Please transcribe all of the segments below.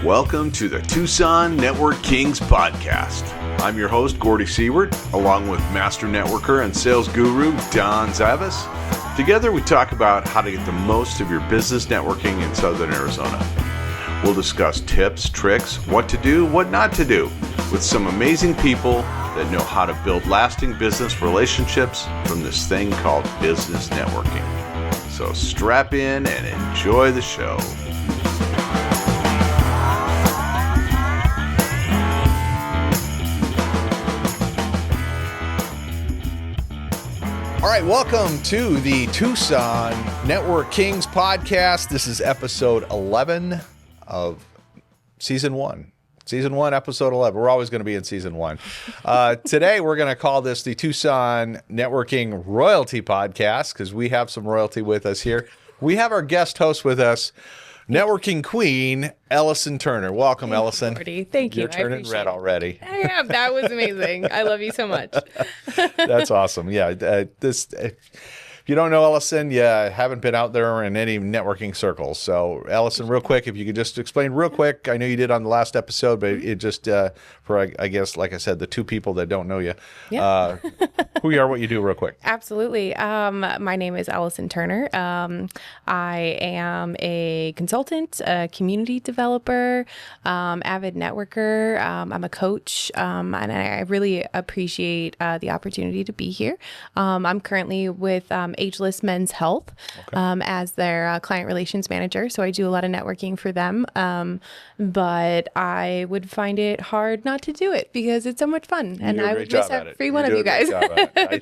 Welcome to the Tucson NetworKings podcast. I'm your host, Gordy Seward, along with master networker and sales guru, Don Zavis. Together, we talk about how to get the most of your business networking in Southern Arizona. We'll discuss tips, tricks, what to do, what not to do, with some amazing people that know how to build lasting business relationships from this thing called business networking. So strap in and enjoy the show. All right, welcome to the Tucson NetworKings podcast. This is episode 11 of season 1. Season 1, episode 11. We're always going to be in season 1. Today, we're going to call this the Tucson Networking Royalty Podcast because we have some royalty with us here. We have our guest host with us, networking queen, Ellison Turner. Welcome, Ellison. Gordy. Thank you. You're turning red already. I am. That was amazing. I love you so much. That's awesome. Yeah. If you don't know Ellison, you haven't been out there in any networking circles. So, Ellison, real quick, if you could just explain real quick. I know you did on the last episode, but it just for, I guess, like I said, the two people that don't know you, who you are, what you do real quick. Absolutely. My name is Ellison Turner. I am a consultant, a community developer, avid networker. I'm a coach, and I really appreciate the opportunity to be here. I'm currently with Ageless Men's Health as their client relations manager. So I do a lot of networking for them. But I would find it hard not to do it because it's so much fun. And I would miss every one of you guys.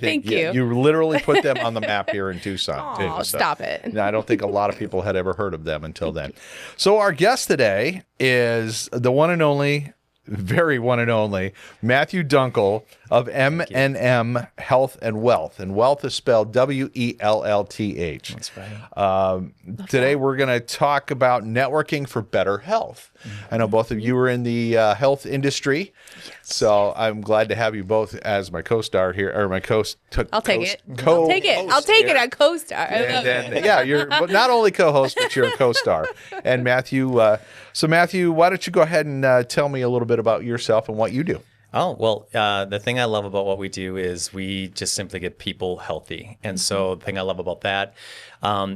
Thank you. You literally put them on the map here in Tucson. Oh, stop it. I don't think a lot of people had ever heard of them until then. So our guest today is the one and only, very one and only, Matthew Dunkel of M&M Health and Wealth. And wealth is spelled W-E-L-L-T-H. That's right. Today we're going to talk about networking for better health. I know both of you are in the health industry. Yes. So I'm glad to have you both as my co-star here, or my I'll take it. I'll take it. A co-star. You're not only co-host, but you're a co-star. And Matthew, so Matthew, why don't you go ahead and tell me a little bit about yourself and what you do? Oh, well, the thing I love about what we do is we just simply get people healthy. And so the thing I love about that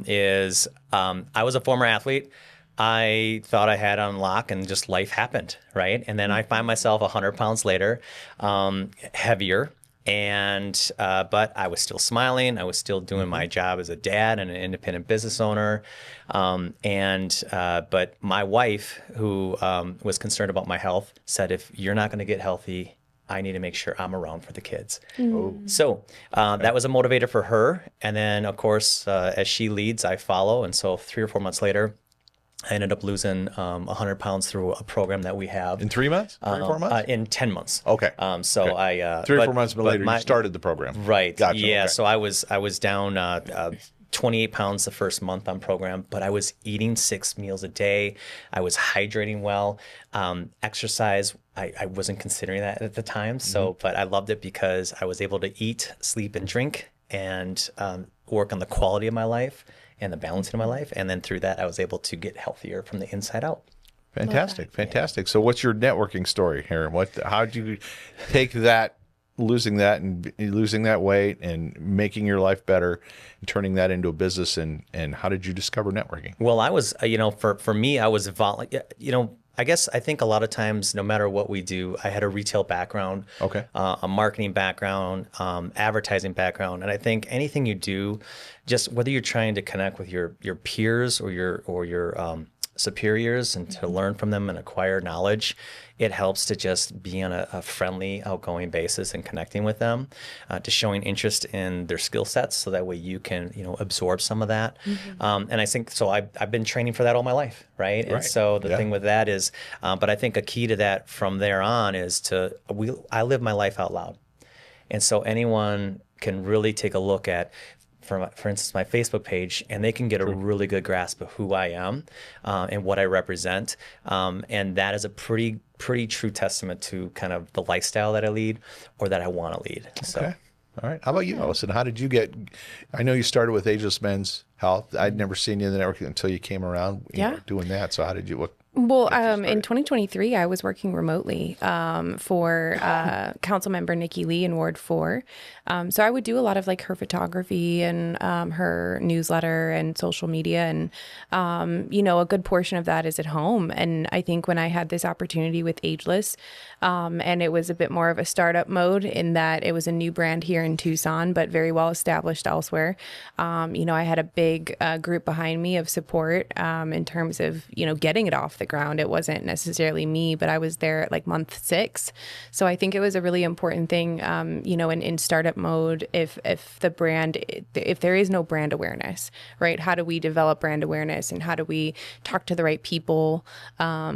is I was a former athlete. I thought I had on lock and just life happened, right? And then I find myself 100 pounds later, heavier. And but I was still smiling. I was still doing my job as a dad and an independent business owner. But my wife, who was concerned about my health, said, if you're not going to get healthy, I need to make sure I'm around for the kids. So that was a motivator for her. And then, of course, as she leads, I follow. And so 3 or 4 months later, I ended up losing 100 pounds through a program that we have. In 3 months? 3 or 4 months? In 10 months. Okay. So okay. I 3 or 4 months later, you started the program. Right. Gotcha. Yeah. Okay. So I was down 28 pounds the first month on program, but I was eating 6 meals a day. I was hydrating well. Exercise, I wasn't considering that at the time. So, but I loved it because I was able to eat, sleep, and drink, and work on the quality of my life and the balance in my life. And then through that, I was able to get healthier from the inside out. Fantastic. Fantastic. So what's your networking story here? How did you take that, losing that weight and making your life better and turning that into a business? And how did you discover networking? Well, I was, for me, I was, I think a lot of times, no matter what we do, I had a retail background, a marketing background, advertising background, and I think anything you do, just whether you're trying to connect with your peers or your superiors and to learn from them and acquire knowledge, it helps to just be on a friendly, outgoing basis and connecting with them, to showing interest in their skill sets, so that way you can, absorb some of that. And I think so. I've been training for that all my life, right? And so the thing with that is, but I think a key to that from there on is I live my life out loud, and so anyone can really take a look at, for instance, my Facebook page, and they can get a really good grasp of who I am and what I represent. And that is a pretty true testament to kind of the lifestyle that I lead or that I want to lead. So. Okay. All right. How about you, Ellison? How did you get, I know you started with Ageless Men's Health. I'd never seen you in the network until you came around doing that. So how did you, Well, in 2023, I was working remotely for council member Nikki Lee in Ward 4. So I would do a lot of like her photography and her newsletter and social media. And, a good portion of that is at home. And I think when I had this opportunity with Ageless, and it was a bit more of a startup mode in that it was a new brand here in Tucson, but very well established elsewhere. I had a big group behind me of support in terms of, getting it off the ground. It wasn't necessarily me, but I was there at like month 6. So I think it was a really important thing, in startup mode, if there is no brand awareness, right? How do we develop brand awareness and how do we talk to the right people? I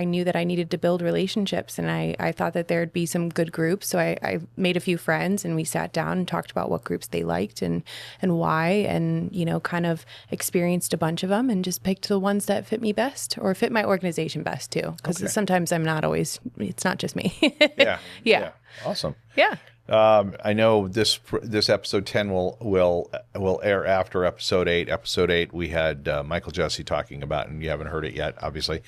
knew that I needed to build relationships and I thought that there'd be some good groups. So I made a few friends and we sat down and talked about what groups they liked and why, and, kind of experienced a bunch of them and just picked the ones that fit me best or fit my organization best too. Because sometimes it's not just me. Yeah. Awesome. Yeah. I know this episode 10 will air after episode 8. Episode 8 we had Michael Jesse talking about, and you haven't heard it yet, obviously,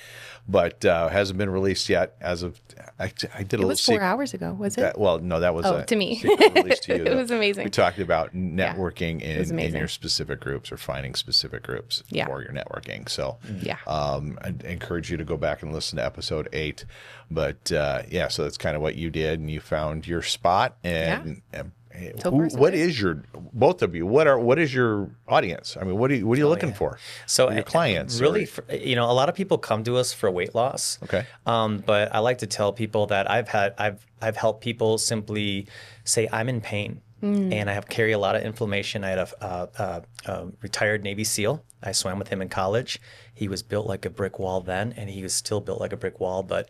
but hasn't been released yet. As of I did a little. It was 4 hours ago, was it? No, that was to me. Release to you. It was amazing. We talked about networking in your specific groups or finding specific groups for your networking. So I'd encourage you to go back and listen to episode 8. But so that's kind of what you did, and you found your spot. And what is your both of you? What is your audience? I mean, what are you looking for? So your clients, really, a lot of people come to us for weight loss. Okay. But I like to tell people that I've helped people simply say I'm in pain. And I carry a lot of inflammation. I had a retired Navy SEAL. I swam with him in college. He was built like a brick wall then, and he was still built like a brick wall, but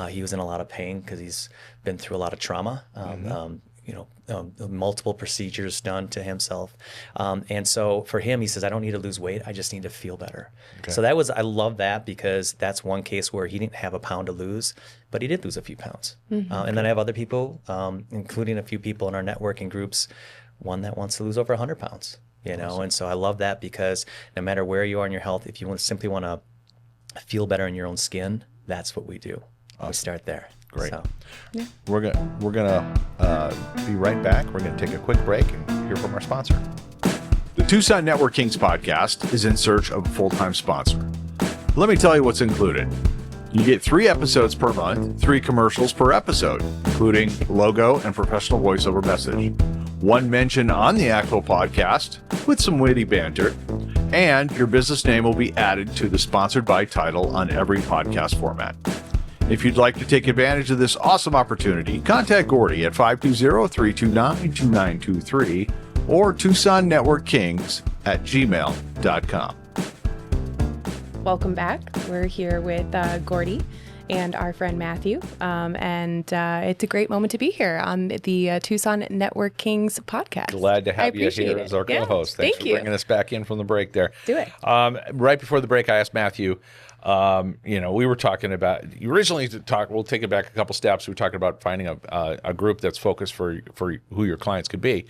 he was in a lot of pain because he's been through a lot of trauma. Multiple procedures done to himself. And so for him, he says, I don't need to lose weight. I just need to feel better. Okay. So I love that because that's one case where he didn't have a pound to lose, but he did lose a few pounds. And then I have other people, including a few people in our networking groups, one that wants to lose over 100 pounds, awesome. And so I love that because no matter where you are in your health, if you simply want to feel better in your own skin, that's what we do. Awesome. We start there. Great. So, we're gonna be right back. We're gonna take a quick break and hear from our sponsor. The Tucson NetworKings podcast is in search of a full-time sponsor. Let me tell you what's included. You get 3 episodes per month, 3 commercials per episode, including logo and professional voiceover message, 1 mention on the actual podcast with some witty banter, and your business name will be added to the sponsored by title on every podcast format. If you'd like to take advantage of this awesome opportunity, contact Gordy at 520-329-2923 or TucsonNetworkKings@gmail.com. Welcome back. We're here with Gordy and our friend Matthew, and it's a great moment to be here on the Tucson NetworKings podcast. Glad to have you here as our co-host. Thanks for bringing us back in from the break there. Do it. Right before the break, I asked Matthew, we were talking about, we'll take it back a couple steps. We were talking about finding a group that's focused for who your clients could be.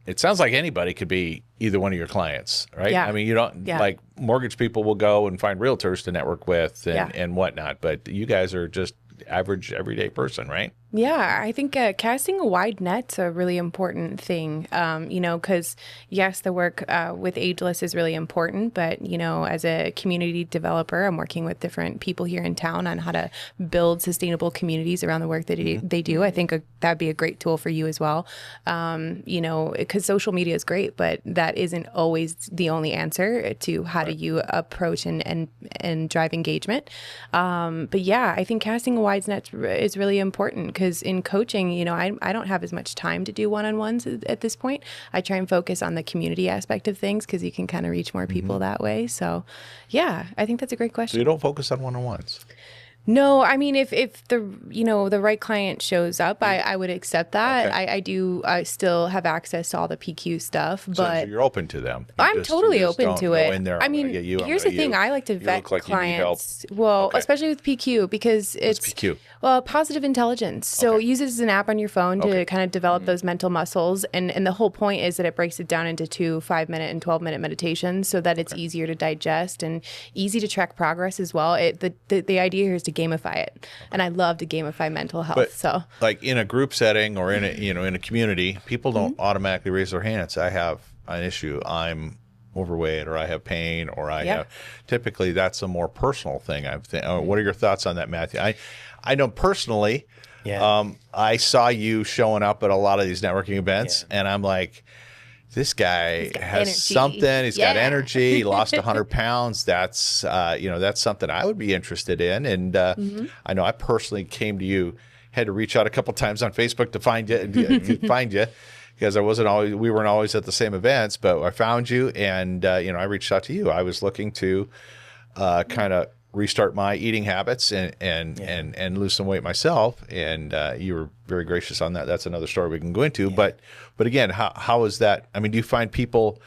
It sounds like anybody could be either one of your clients, right? Yeah. I mean, you don't like mortgage people will go and find realtors to network with and whatnot, but you guys are just average everyday person, right? Yeah, I think casting a wide net's a really important thing, because yes, the work with Ageless is really important, but, as a community developer, I'm working with different people here in town on how to build sustainable communities around the work that they do. I think that'd be a great tool for you as well, because social media is great, but that isn't always the only answer to how do you approach and drive engagement. But yeah, I think casting a wide net is really important. Because in coaching, I don't have as much time to do one-on-ones at this point. I try and focus on the community aspect of things because you can kind of reach more people that way. So, yeah, I think that's a great question. So you don't focus on one-on-ones? No, I mean, if the the right client shows up, I would accept that. Okay. I still have access to all the PQ stuff, but So you're open to them. I'm totally open to it. In there, I mean, here's the thing: I like to vet look like you need help. clients. Well, especially with PQ because it's PQ? Well, positive intelligence. So use it as an app on your phone to kind of develop those mental muscles, and the whole point is that it breaks it down into 2 5-minute and 12-minute meditations, so that it's easier to digest and easy to track progress as well. The idea here is to gamify it, and I love to gamify mental health. But so, like in a group setting or in a in a community, people don't automatically raise their hands. I have an issue. I'm overweight, or I have pain, or I have. Typically, that's a more personal thing. What are your thoughts on that, Matthew? I know personally. Yeah. I saw you showing up at a lot of these networking events, and I'm like, this guy has energy. Something. He's got energy. He lost 100 pounds. That's that's something I would be interested in. And I know I personally came to you, had to reach out a couple times on Facebook to find you, because we weren't always at the same events. But I found you, and I reached out to you. I was looking to kind of restart my eating habits and lose some weight myself, and you were very gracious on that. That's another story we can go into. But again, how is that? I mean, do you find people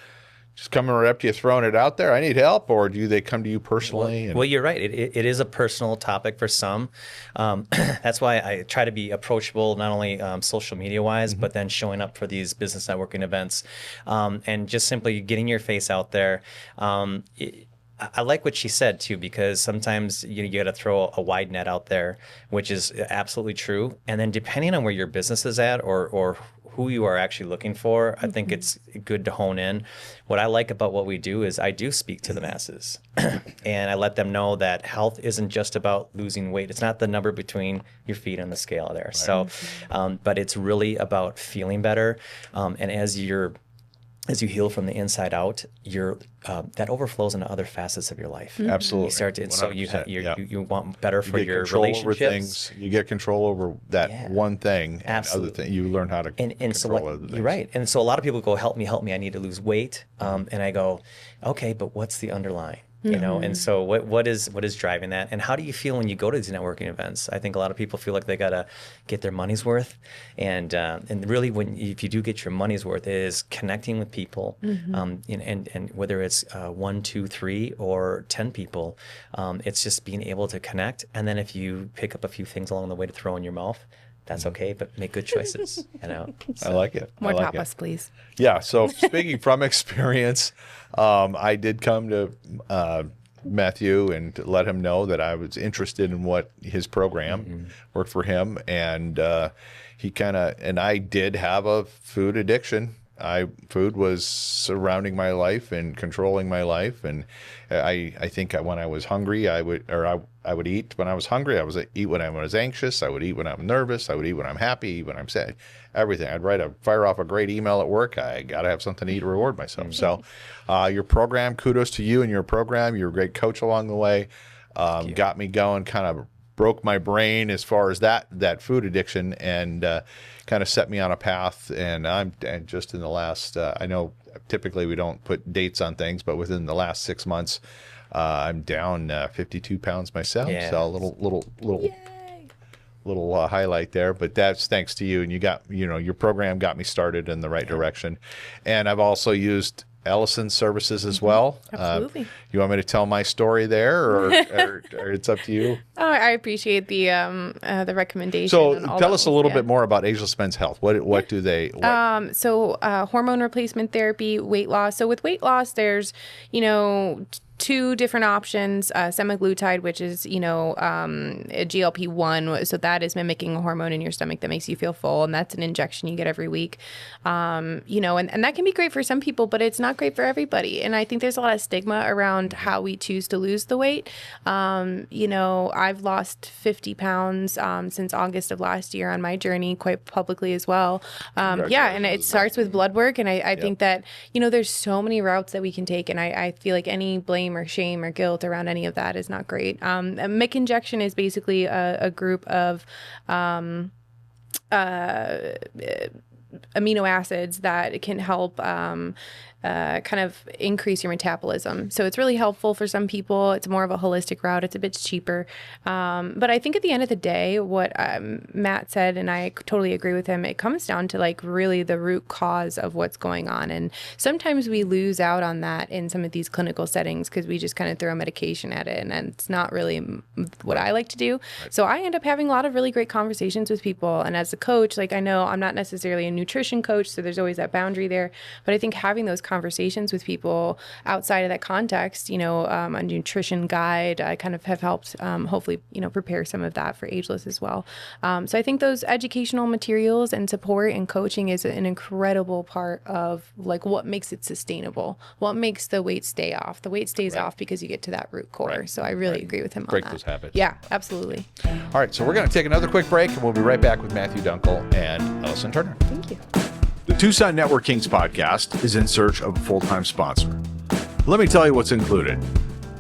just coming right up to you, throwing it out there, I need help, or do they come to you personally? Well, you're right. It is a personal topic for some. That's why I try to be approachable, not only social media wise, but then showing up for these business networking events, and just simply getting your face out there. I like what she said too, because sometimes you got to throw a wide net out there, which is absolutely true. And then depending on where your business is at or who you are actually looking for, I think it's good to hone in. What I like about what we do is I do speak to the masses and I let them know that health isn't just about losing weight. It's not the number between your feet on the scale there. Right. So, but it's really about feeling better. And as you heal from the inside out, that overflows into other facets of your life. Absolutely. You start to, so you want better for your relationships. Over things. You get control over that one thing. Absolutely. And other thing, you learn how to control other things. You're right. And so a lot of people go, help me, I need to lose weight. And I go, okay, but what's the underlying? And so what is driving that, and how do you feel when you go to these networking events? I think a lot of people feel like they gotta get their money's worth, and really, if you do get your money's worth, it is connecting with people, and whether it's 1, 2, 3, or 10 people, it's just being able to connect, and then if you pick up a few things along the way to throw in your mouth, that's okay, but make good choices. So. I like it. More tapas, please. Yeah. So speaking from experience, I did come to Matthew and let him know that I was interested in what his program worked for him, and I did have a food addiction. Food was surrounding my life and controlling my life, and I think when I was hungry, I would eat when I was hungry. I would eat when I was anxious. I would eat when I'm nervous. I would eat when I'm happy, when I'm sad. Everything. I'd fire off a great email at work. I got to have something to eat to reward myself. So your program, kudos to you and your program. You're a great coach along the way. Got me going, kind of broke my brain as far as that food addiction, and kind of set me on a path. And just in the last, I know typically we don't put dates on things, but within the last 6 months, I'm down 52 pounds myself. Yeah. So a little highlight there, but that's thanks to you. And your program got me started in the right direction. And I've also used Ellison's services as well. Absolutely. You want me to tell my story there, or it's up to you? Oh, I appreciate the recommendation. So tell us a little bit more about Ageless Men's Health. What do they? So hormone replacement therapy, weight loss. So with weight loss, there's 2 different options. Semaglutide, which is a GLP-1, so that is mimicking a hormone in your stomach that makes you feel full, and that's an injection you get every week. And that can be great for some people, but it's not great for everybody. And I think there's a lot of stigma around how we choose to lose the weight. I've lost 50 pounds since August of last year on my journey, quite publicly as well. And it starts with blood work, and I think that there's so many routes that we can take, and I feel like any blame or shame or guilt around any of that is not great. A MIC injection is basically a group of amino acids that can help kind of increase your metabolism. So it's really helpful for some people. It's more of a holistic route. It's a bit cheaper. But I think at the end of the day, what Matt said, and I totally agree with him, it comes down to like really the root cause of what's going on. And sometimes we lose out on that in some of these clinical settings because we just kind of throw medication at it. And it's not really what I like to do. Right. So I end up having a lot of really great conversations with people. And as a coach, like I know I'm not necessarily a nutrition coach, so there's always that boundary there. But I think having those conversations with people outside of that context, a nutrition guide, I kind of have helped hopefully, prepare some of that for Ageless as well. So I think those educational materials and support and coaching is an incredible part of like what makes it sustainable, what makes the weight stay off. The weight stays off because you get to that root core. Right. So I really agree with him Break on that. Those habits. Yeah, absolutely. All right, so we're going to take another quick break, and we'll be right back with Matthew Dunkel and Ellison Turner. Thank you. The Tucson NetworKings podcast is in search of a full-time sponsor. Let me tell you what's included.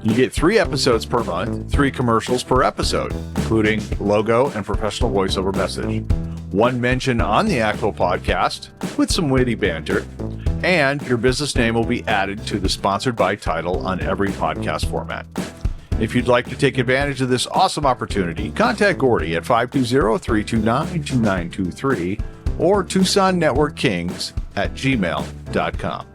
You get 3 episodes per month, 3 commercials per episode, including logo and professional voiceover message, 1 mention on the actual podcast with some witty banter, and your business name will be added to the sponsored by title on every podcast format. If you'd like to take advantage of this awesome opportunity, contact Gordy at 520-329-2923 or TucsonNetworkKings@gmail.com.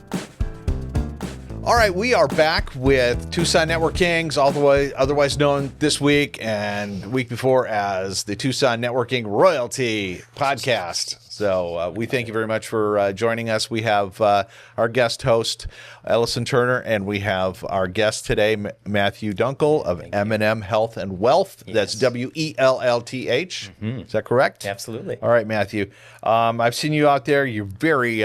All right, we are back with Tucson NetworKings, otherwise known this week and the week before as the Tucson Networking Royalty Podcast. So we thank you very much for joining us. We have our guest host, Ellison Turner, and we have our guest today, Matthew Dunkel of M&M Health and Wealth. Yes. That's WELLTH. Mm-hmm. Is that correct? Absolutely. All right, Matthew. I've seen you out there. You're very...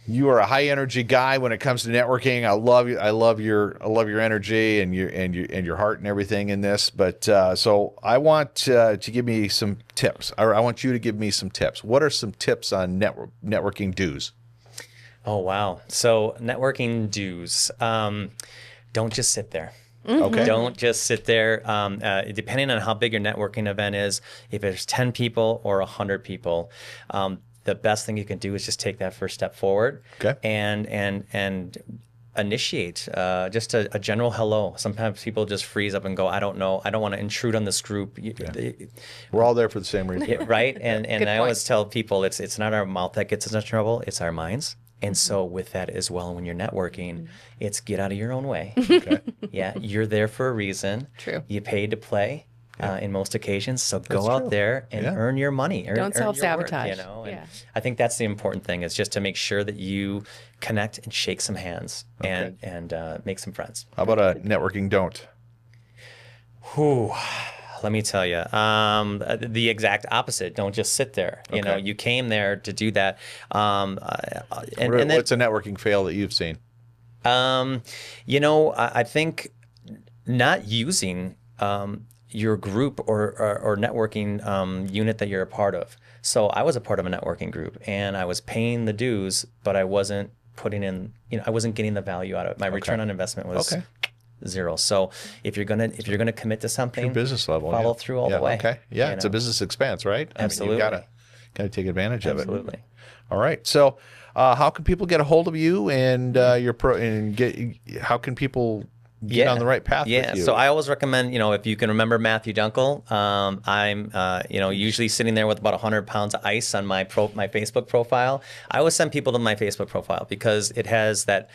you are a high energy guy when it comes to networking. I love you. I love your energy and your heart and everything in this. But so I want to give me some tips. I want you to give me some tips. What are some tips on networking do's? Oh wow! So networking do's. Don't just sit there. Mm-hmm. Okay. Don't just sit there. Depending on how big your networking event is, if there's 10 people or 100 people. The best thing you can do is just take that first step forward, okay, and initiate just a general hello. Sometimes people just freeze up and go, I don't know, I don't want to intrude on this group. We're all there for the same reason, yeah, right? And I always tell people it's not our mouth that gets us in trouble, it's our minds. And so with that as well, when you're networking, it's get out of your own way. Okay. Yeah, you're there for a reason. True. You paid to play. In most occasions, so go out there and earn your money. Don't self-sabotage. And I think that's the important thing is just to make sure that you connect and shake some hands and make some friends. How about a networking don't? Whew. Let me tell you, the exact opposite. Don't just sit there. You know, you came there to do that. And what's a networking fail that you've seen? I think not using your group or networking unit that you're a part of. So I was a part of a networking group and I was paying the dues, but I wasn't putting in, I wasn't getting the value out of it. My return on investment was zero. So if you're gonna commit to something, business level, follow through all the way. Okay. Yeah, it's a business expense, right? Absolutely. I mean, you gotta take advantage of it. Absolutely. All right. So how can people get a hold of you and how can people get on the right path with you? So I always recommend, if you can remember Matthew Dunkel, I'm, usually sitting there with about 100 pounds of ice on my Facebook profile. I always send people to my Facebook profile because it has that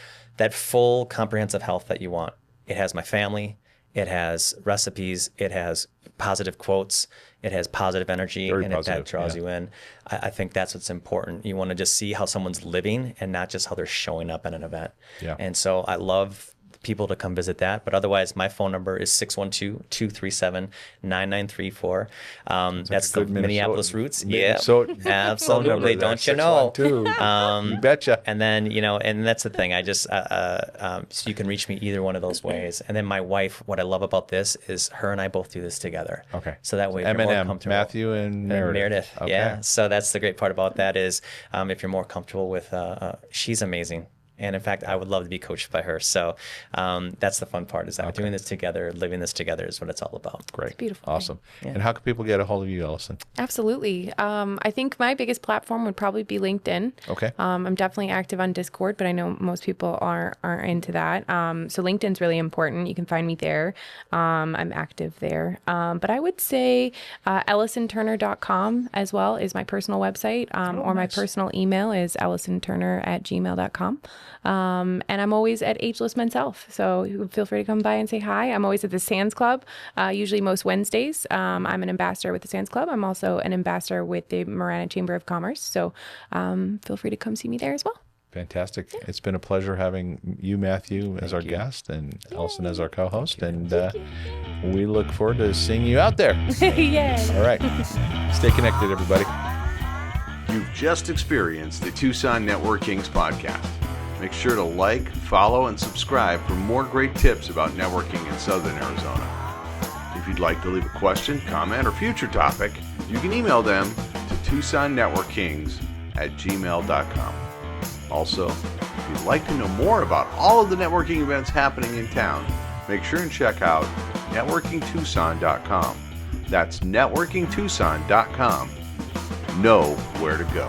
full comprehensive health that you want. It has my family, it has recipes, it has positive quotes, it has positive energy, if that draws you in. I think that's what's important. You want to just see how someone's living and not just how they're showing up at an event. Yeah. And so I love people to come visit that. But otherwise, my phone number is 612-237-9934. That's the Minneapolis roots. Yeah, absolutely. Don't you know? You betcha. And then, and that's the thing. I just, so you can reach me either one of those ways. And then my wife, what I love about this is her and I both do this together. Okay. So that way, if you're more comfortable. Matthew and Meredith. Okay. Yeah. So that's the great part about that is if you're more comfortable with, she's amazing. And in fact, I would love to be coached by her. So that's the fun part, is that we're doing this together, living this together is what it's all about. Great. It's beautiful. Awesome. Yeah. And how can people get a hold of you, Ellison? Absolutely. I think my biggest platform would probably be LinkedIn. Okay. I'm definitely active on Discord, but I know most people aren't into that. So LinkedIn's really important. You can find me there. I'm active there. But I would say ellisonturner.com as well is my personal website, or my personal email is ellisonturner@gmail.com. And I'm always at Ageless Men's Health. So feel free to come by and say hi. I'm always at the Sands Club, usually most Wednesdays. I'm an ambassador with the Sands Club. I'm also an ambassador with the Marana Chamber of Commerce. So feel free to come see me there as well. Fantastic. Yeah. It's been a pleasure having you, Matthew, as our guest, and Ellison as our co-host. And we look forward to seeing you out there. Yay. All right. Stay connected, everybody. You've just experienced the Tucson NetworKings podcast. Make sure to like, follow, and subscribe for more great tips about networking in Southern Arizona. If you'd like to leave a question, comment, or future topic, you can email them to TucsonNetworKings@gmail.com. Also, if you'd like to know more about all of the networking events happening in town, make sure and check out networkingtucson.com. That's networkingtucson.com. Know where to go.